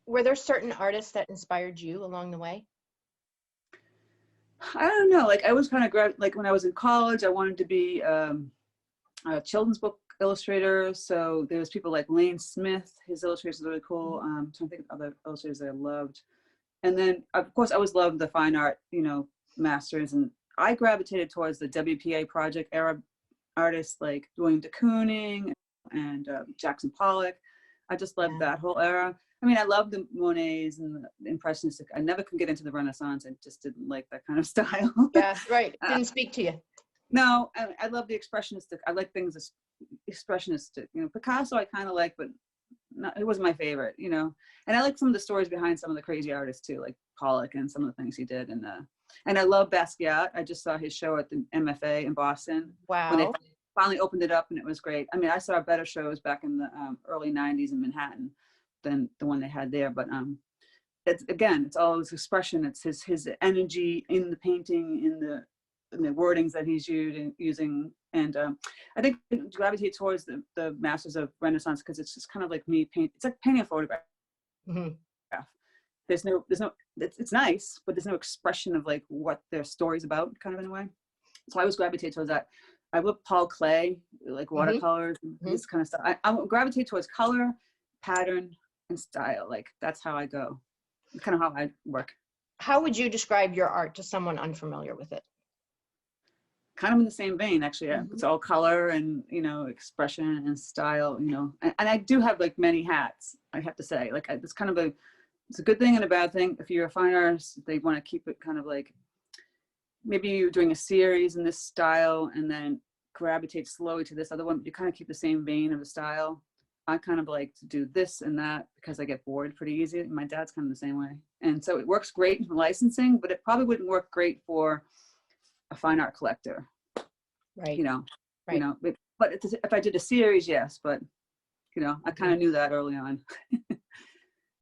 were there certain artists that inspired you along the way? I don't know. Like I was kind of like when I was in college, I wanted to be a children's book illustrator. So there was people like Lane Smith. His illustrations are really cool. I'm trying to think of other illustrators that I loved. And then of course I always loved the fine art, you know, masters. And I gravitated towards the WPA project era artists like William de Kooning and Jackson Pollock. I just loved that whole era. I mean, I love the Monets and the Impressionistic. I never could get into the Renaissance. I just didn't like that kind of style. Yeah, right. Didn't speak to you. No, I love the Expressionistic. I like things as expressionistic. You know, Picasso I kind of like, but not, it wasn't my favorite, you know. And I like some of the stories behind some of the crazy artists too, like Pollock and some of the things he did. And I love Basquiat. I just saw his show at the MFA in Boston. Wow. When they finally opened it up, and it was great. I mean, I saw better shows back in the early 90s in Manhattan than the one they had there. But it's all his expression. It's his energy in the painting, in the wordings that he's using. And I think I gravitate towards the masters of Renaissance because it's just kind of like me it's like painting a photograph. Mm-hmm. There's no, it's nice, but there's no expression of like what their story's about, kind of in a way. So I always gravitate towards that. I love Paul Klee, like watercolors, and this kind of stuff. I gravitate towards color, pattern, and style. Like that's how I go. It's kind of how I work. How would you describe your art to someone unfamiliar with it? Kind of in the same vein, actually. Yeah. It's all color and, you know, expression and style, you know. And I do have like many hats, I have to say. Like it's kind of it's a good thing and a bad thing. If you're a fine artist, they want to keep it kind of like, maybe you're doing a series in this style and then gravitate slowly to this other one, but you kind of keep the same vein of the style. I kind of like to do this and that because I get bored pretty easy. My dad's kind of the same way. And so it works great for licensing, but it probably wouldn't work great for a fine art collector. Right. You know, right. You know, but if I did a series, yes, but you know, I kind of knew that early on.